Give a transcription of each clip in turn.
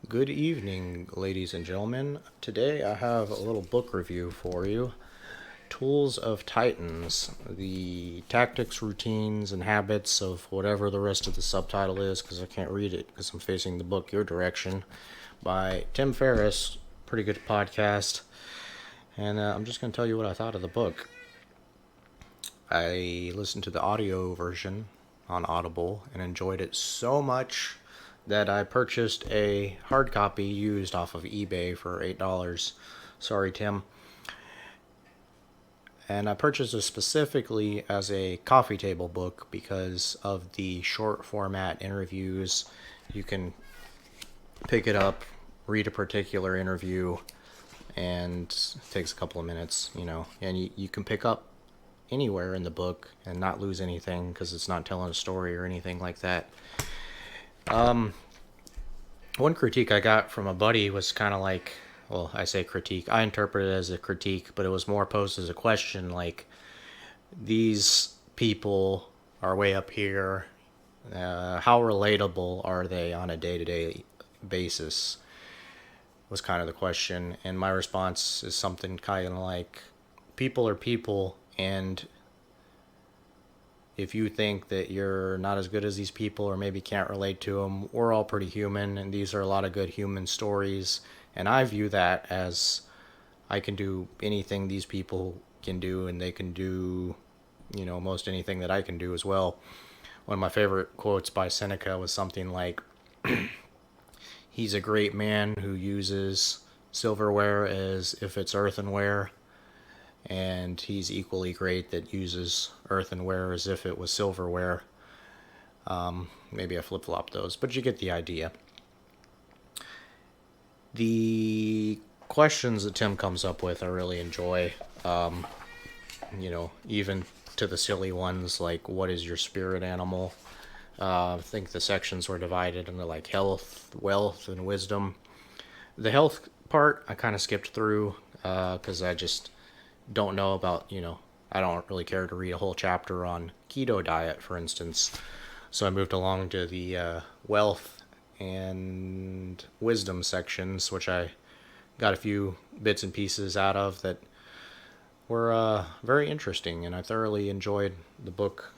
Good evening, ladies and gentlemen. Today I have a little book review for you. Tools of Titans, the tactics, routines, and habits of whatever the rest of the subtitle is, because I can't read it because I'm facing the book your direction, by Tim Ferriss. Pretty good podcast. And I'm just going to tell you what I thought of the book. I listened to the audio version on Audible and enjoyed it so much that I purchased a hard copy used off of eBay for $8. Sorry, Tim. And I purchased it specifically as a coffee table book because of the short format interviews. You can pick it up, read a particular interview, and it takes a couple of minutes, and you can pick up anywhere in the book and not lose anything because it's not telling a story or anything like that. One critique I got from a buddy was kind of like, well, I say critique, I interpret it as a critique, but it was more posed as a question like, these people are way up here. How relatable are they on a day-to-day basis? Was kind of the question. And my response is something kind of like, people are people, and if you think that you're not as good as these people or maybe can't relate to them, we're all pretty human, and these are a lot of good human stories. And I view that as, I can do anything these people can do, and they can do, most anything that I can do as well. One of my favorite quotes by Seneca was something like, he's a great man who uses silverware as if it's earthenware, and he's equally great that uses earthenware as if it was silverware. Maybe I flip-flop those, but you get the idea. The questions that Tim comes up with I really enjoy. Even to the silly ones like, what is your spirit animal? I think the sections were divided into like health, wealth, and wisdom. The health part I kind of skipped through because I just don't know about, I don't really care to read a whole chapter on keto diet, for instance. So I moved along to the wealth and wisdom sections, which I got a few bits and pieces out of that were very interesting, and I thoroughly enjoyed the book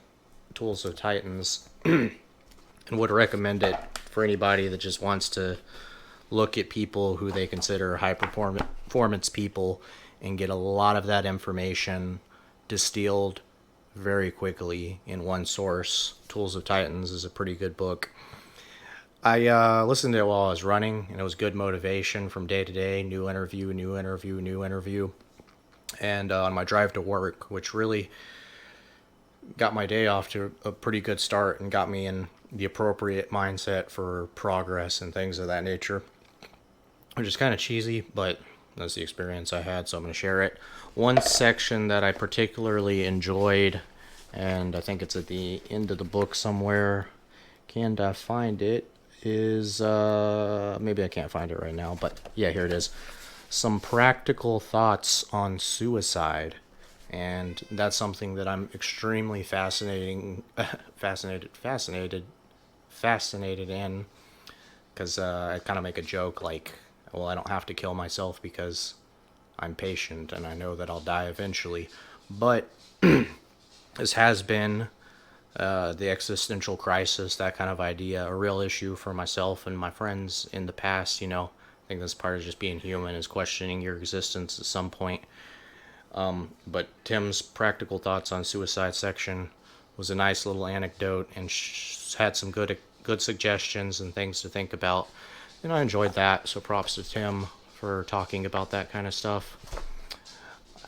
Tools of Titans and would recommend it for anybody that just wants to look at people who they consider high performance people and get a lot of that information distilled very quickly in one source. Tools of Titans is a pretty good book. I listened to it while I was running, and it was good motivation from day to day. New interview, new interview, new interview. And on my drive to work, which really got my day off to a pretty good start and got me in the appropriate mindset for progress and things of that nature, which is kind of cheesy, but that's the experience I had, so I'm going to share it. One section that I particularly enjoyed, and I think it's at the end of the book somewhere, can I find it, is, maybe I can't find it right now, but yeah, here it is. Some practical thoughts on suicide. And that's something that I'm extremely fascinated in, because I kind of make a joke like, well, I don't have to kill myself because I'm patient and I know that I'll die eventually. But this has been the existential crisis, that kind of idea, a real issue for myself and my friends in the past. I think that's part of just being human, is questioning your existence at some point. But Tim's practical thoughts on suicide section was a nice little anecdote and had some good suggestions and things to think about. And I enjoyed that, so props to Tim for talking about that kind of stuff.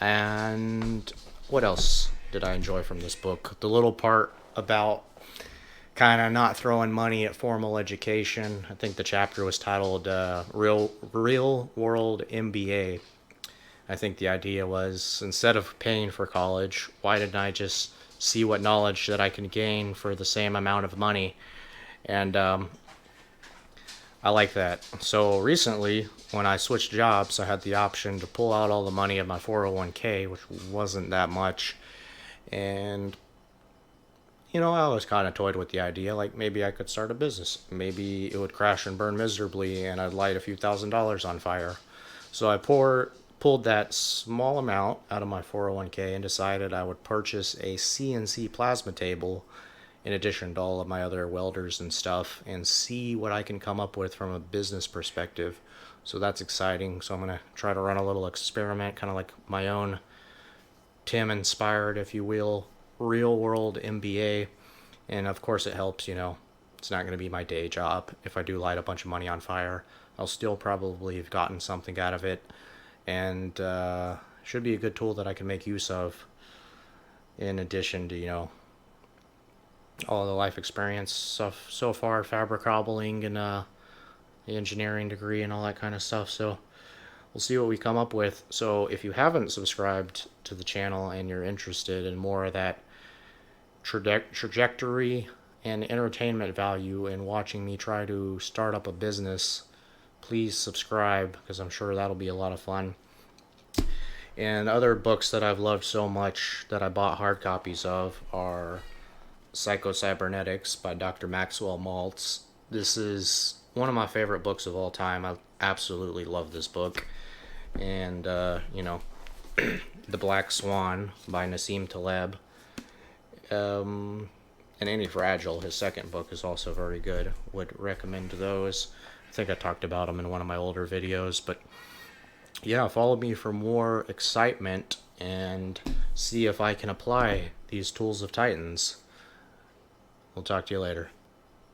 And what else did I enjoy from this book? The little part about kind of not throwing money at formal education. I think the chapter was titled Real World MBA. I think the idea was, instead of paying for college, why didn't I just see what knowledge that I can gain for the same amount of money? And I like that. So recently, when I switched jobs, I had the option to pull out all the money of my 401k, which wasn't that much. And I always kind of toyed with the idea, like maybe I could start a business. Maybe it would crash and burn miserably and I'd light a few $1,000s on fire. So I pulled that small amount out of my 401k and decided I would purchase a CNC plasma table in addition to all of my other welders and stuff and see what I can come up with from a business perspective. So that's exciting. So I'm going to try to run a little experiment, kind of like my own Tim inspired, if you will, real world MBA. And of course, it helps, it's not going to be my day job. If I do light a bunch of money on fire, I'll still probably have gotten something out of it. And should be a good tool that I can make use of in addition to, all the life experience stuff so far, fabric hobbling and the engineering degree and all that kind of stuff. So we'll see what we come up with. So if you haven't subscribed to the channel and you're interested in more of that trajectory and entertainment value in watching me try to start up a business, please subscribe, because I'm sure that'll be a lot of fun. And other books that I've loved so much that I bought hard copies of are Psycho-Cybernetics by Dr. Maxwell Maltz. This is one of my favorite books of all time. I absolutely love this book. And, The Black Swan by Nassim Taleb. And Anti-Fragile, his second book, is also very good. Would recommend those. I think I talked about them in one of my older videos. But yeah, follow me for more excitement and see if I can apply these tools of Titans. We'll talk to you later.